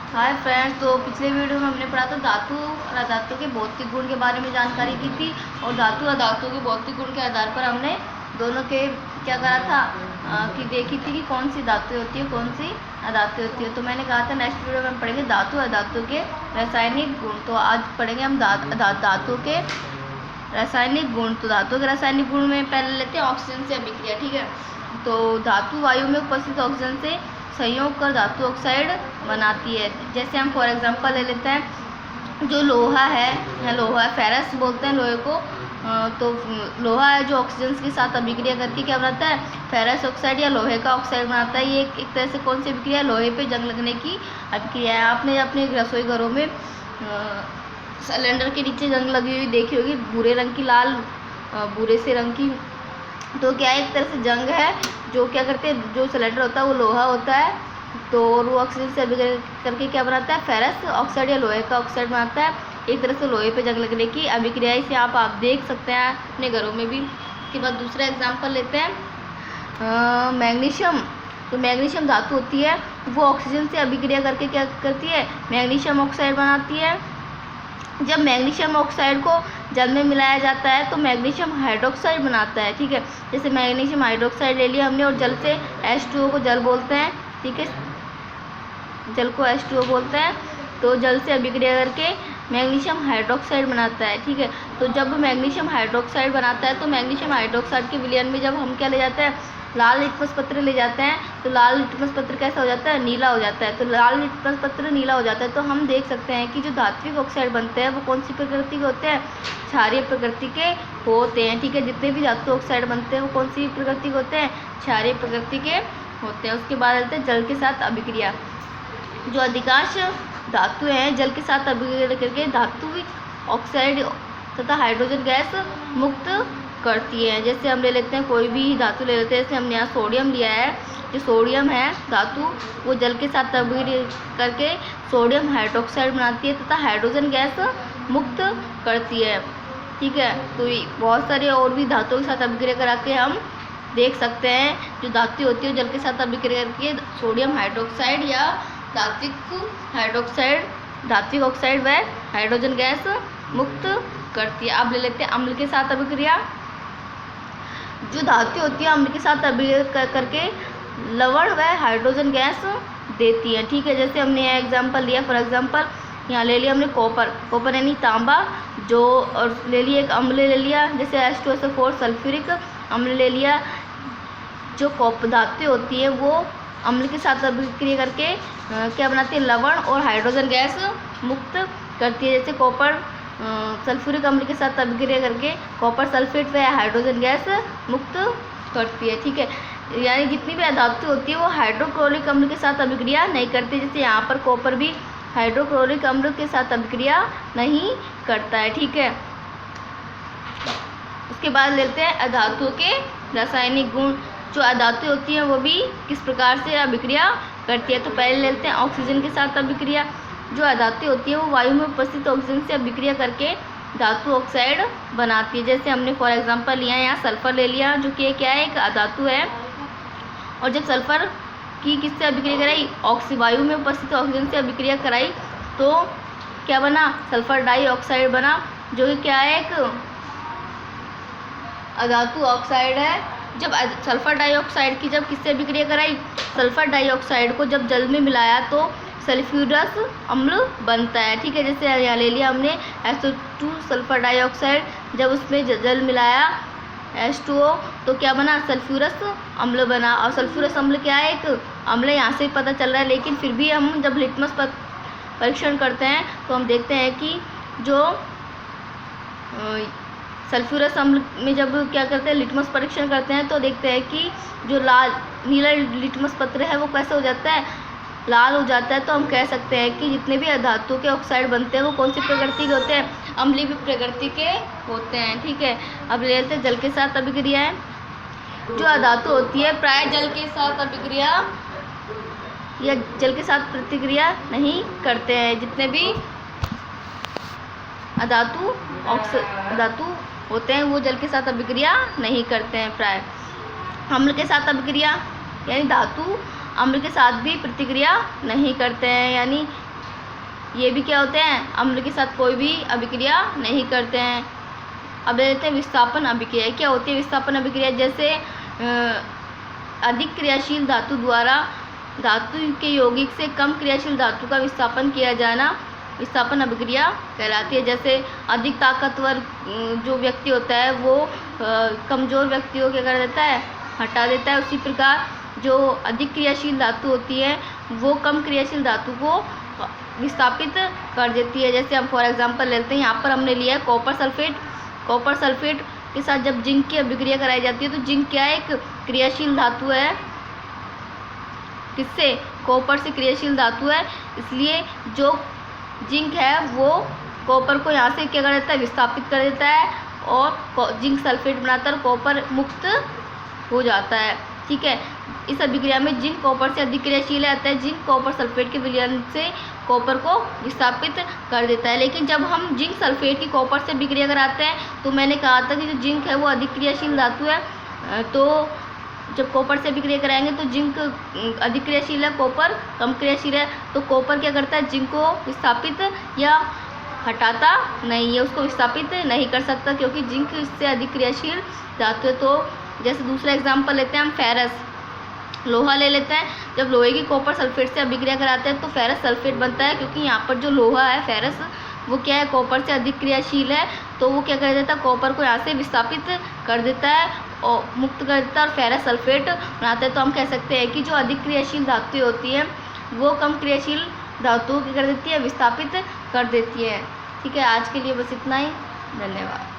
Hi friends, तो पिछले video में हमने पढ़ा था धातु और अधातु के भौतिक गुण के बारे में जानकारी की थी। और धातु और अधातु के भौतिक गुण के आधार पर हमने दोनों के क्या करा था कि देखी थी कि कौन सी धातु होती है, कौन सी अधातु होती है। तो मैंने कहा था नेक्स्ट वीडियो में हम पढ़ेंगे धातु अधातु के रासायनिक गुण। तो आज पढ़ेंगे हम धातु के रासायनिक गुण। तो धातु के रासायनिक गुण में पहले लेते हैं ऑक्सीजन से अभिक्रिया। ठीक है, तो धातु वायु में उपस्थित ऑक्सीजन से संयोग कर धातु ऑक्साइड बनाती है। जैसे हम फॉर एग्जांपल ले लेते हैं, जो लोहा है, या लोहा है, फेरस बोलते हैं लोहे को। तो लोहा है जो ऑक्सीजन के साथ अभिक्रिया करके क्या बनाता है, फेरस ऑक्साइड या लोहे का ऑक्साइड बनाता है। ये एक तरह से कौन सी अभिक्रिया है, लोहे पे जंग लगने की अभिक्रिया है। आपने अपने रसोई घरों में सिलेंडर के नीचे जंग लगी हुई देखी होगी, भूरे रंग की, लाल भूरे से रंग की। तो क्या एक तरह से जंग है, जो क्या करते हैं, जो सिलेंडर होता है वो लोहा होता है, तो वो ऑक्सीजन से अभिक्रिया करके क्या बनाता है, फेरस ऑक्साइड या लोहे का ऑक्साइड बनाता है। एक तरह से लोहे पे जंग लगने की अभिक्रिया। इसे आप देख सकते हैं अपने घरों में भी। उसके बाद दूसरा एग्जांपल लेते हैं मैग्नीशियम। तो मैग्नीशियम धातु होती है, वो ऑक्सीजन से अभिक्रिया करके क्या करती है, मैग्नीशियम ऑक्साइड बनाती है। जब मैग्नीशियम ऑक्साइड को जल में मिलाया जाता है तो मैग्नीशियम हाइड्रोक्साइड बनाता है। ठीक है, जैसे मैग्नीशियम हाइड्रोक्साइड ले लिया हमने, और जल से H2O को जल बोलते हैं। ठीक है, जल को H2O बोलते हैं। तो जल से अभिक्रिया करके मैग्नीशियम हाइड्रोक्साइड बनाता है। ठीक है, तो जब मैग्नीशियम हाइड्रोक्साइड बनाता है तो मैग्नीशियम हाइड्रोक्साइड के विलयन में जब हम क्या ले जाते हैं, लाल लिटमस पत्र ले जाते हैं, तो लाल लिटमस पत्र कैसा हो जाता है, नीला हो जाता है। तो लाल लिटमस पत्र नीला हो जाता है। तो हम देख सकते हैं कि जो धात्विक ऑक्साइड बनते हैं वो कौन सी प्रकृति के होते हैं, क्षारीय प्रकृति के होते हैं। ठीक है, जितने भी धातु ऑक्साइड बनते हैं वो कौन सी प्रकृति के होते हैं, क्षारीय प्रकृति के होते हैं। उसके बाद आते हैं जल के साथ अभिक्रिया। जो अधिकांश धातु हैं जल के साथ अभिक्रिया करके धात्विक ऑक्साइड तथा हाइड्रोजन गैस मुक्त करती है। जैसे हम ले लेते हैं, कोई भी धातु ले लेते हैं, जैसे हमने यहाँ सोडियम लिया है। जो सोडियम है धातु, वो जल के साथ अभिक्रिया करके सोडियम हाइड्रोक्साइड बनाती है तथा हाइड्रोजन गैस मुक्त करती है। ठीक है, तो बहुत सारे और भी धातुओं के साथ अभिक्रिया करा के हम देख सकते हैं। जो धातु होती है जल के साथ अभिक्रिया करके सोडियम हाइड्रोक्साइड या धात्विक ऑक्साइड व हाइड्रोजन गैस मुक्त करती है। अब ले लेते हैं अम्ल के साथ अभिक्रिया। जो धातु होती है अम्ल के साथ अभिक्रिया करके लवण व हाइड्रोजन गैस देती है। ठीक है, जैसे हमने यह एग्जांपल लिया, फॉर एग्जांपल यहाँ ले लिया हमने कॉपर यानी तांबा, जो और ले लिया एक अम्ल ले लिया, जैसे H2SO4 सल्फ्यूरिक अम्ल ले लिया। जो धातु होती है वो अम्ल के साथ अभिक्रिया करके क्या बनाती है, लवण और हाइड्रोजन गैस मुक्त करती है। जैसे कॉपर सल्फ्यूरिक अम्ल के साथ अभिक्रिया करके कॉपर सल्फेट व हाइड्रोजन गैस मुक्त करती है। ठीक है, यानी जितनी भी धातु होती है वो हाइड्रोक्लोरिक अम्ल के साथ अभिक्रिया नहीं करती। जैसे यहाँ पर कॉपर भी हाइड्रोक्लोरिक अम्ल के साथ अभिक्रिया नहीं करता है। ठीक है, उसके बाद लेते हैं अधातुओं के रासायनिक गुण। जो अधातु होती हैं वो भी किस प्रकार से अभिक्रिया करती है। तो पहले लेते हैं ऑक्सीजन के साथ अभिक्रिया। जो अधातु होती है वो वायु में उपस्थित ऑक्सीजन से अभिक्रिया करके धातु ऑक्साइड बनाती है। जैसे हमने फॉर एग्जांपल लिया, यहाँ सल्फर ले लिया, जो कि क्या है, एक अधातु है। और जब सल्फर की किससे अभिक्रिया कराई, वायु में उपस्थित ऑक्सीजन से अभिक्रिया कराई, तो क्या बना, सल्फर डाइऑक्साइड बना, जो कि क्या है, एक अधातु ऑक्साइड है। जब सल्फर डाइऑक्साइड की जब किससे अभिक्रिया कराई, सल्फर डाइऑक्साइड को जब जल में मिलाया तो सल्फ्यूरस अम्ल बनता है। ठीक है, जैसे यहाँ ले लिया हमने SO2 सल्फर डाइऑक्साइड, जब उसमें जल मिलाया H2O तो क्या बना, सल्फ्यूरस अम्ल बना। और सल्फ्यूरस अम्ल क्या है, एक अम्ल, यहाँ से पता चल रहा है। लेकिन फिर भी हम जब लिटमस परीक्षण करते हैं तो हम देखते हैं कि जो सल्फ्यूरस अम्ल में जब क्या करते हैं, लिटमस परीक्षण करते हैं, तो देखते हैं कि जो नीला लिटमस पत्र है वो कैसे हो जाता है, लाल हो जाता है। तो हम कह सकते हैं कि जितने भी धातु के ऑक्साइड बनते हैं वो कौन सी प्रकृति के होते हैं, अम्लीय प्रकृति के होते हैं। ठीक है, अब ले लेते हैं जल के साथ अभिक्रिया है। जो अधातु होती है प्राय जल के साथ अभिक्रिया या जल के साथ प्रतिक्रिया नहीं करते हैं। जितने भी धातु होते हैं वो जल के साथ अभिक्रिया नहीं करते हैं प्राय। अम्ल के साथ अभिक्रिया यानी धातु अम्ल के साथ भी प्रतिक्रिया नहीं करते हैं, यानी ये भी क्या होते हैं, अम्ल के साथ कोई भी अभिक्रिया नहीं करते हैं। अब लेते हैं विस्थापन अभिक्रिया। क्या होती है विस्थापन अभिक्रिया? जैसे अधिक क्रियाशील धातु द्वारा धातु के यौगिक से कम क्रियाशील धातु का विस्थापन किया जाना विस्थापन अभिक्रिया कहलाती है। जैसे अधिक ताकतवर जो व्यक्ति होता है वो कमज़ोर व्यक्ति को क्या कर देता है, हटा देता है। उसी प्रकार जो अधिक क्रियाशील धातु होती है वो कम क्रियाशील धातु को विस्थापित कर देती है। जैसे हम फॉर एग्जांपल लेते हैं, यहाँ पर हमने लिया है कॉपर सल्फेट। कॉपर सल्फेट के साथ जब जिंक की अभिक्रिया कराई जाती है तो जिंक क्या है, एक क्रियाशील धातु है। किससे? कॉपर से क्रियाशील धातु है। इसलिए जो जिंक है वो कॉपर को यहाँ से क्या कर देता है, विस्थापित कर देता है और जिंक सल्फेट बनाता है और कॉपर मुक्त हो जाता है। ठीक है, इस अभिक्रिया में जिंक कॉपर से अधिक क्रियाशील है, अतः जिंक कॉपर सल्फेट के विलयन से कॉपर को विस्थापित कर देता है। लेकिन जब हम जिंक सल्फेट की कॉपर से अभिक्रिया कराते हैं तो मैंने कहा था कि जो जिंक है वो अधिक क्रियाशील धातु है, तो जब कॉपर से अभिक्रिया कराएंगे तो जिंक अधिक क्रियाशील है, कॉपर कम क्रियाशील है। तो कॉपर क्या करता है, जिंक को विस्थापित या हटाता नहीं है, उसको विस्थापित नहीं कर सकता क्योंकि जिंक इससे अधिक क्रियाशील धातु है। तो जैसे दूसरा एग्जाम्पल लेते हैं हम फेरस, लोहा ले लेते हैं। जब लोहे की कॉपर सल्फेट से अभिक्रिया कराते हैं तो फेरस सल्फेट बनता है, क्योंकि यहाँ पर जो लोहा है फेरस वो क्या है, कॉपर से अधिक क्रियाशील है। तो वो क्या कर देता है, कॉपर को यहाँ से विस्थापित कर देता है और मुक्त कर देता है और फेरस सल्फेट बनाता है। तो हम कह सकते हैं कि जो अधिक क्रियाशील धातु होती है वो कम क्रियाशील धातुओं की कर देती है, विस्थापित कर देती है। ठीक है, आज के लिए बस इतना ही। धन्यवाद।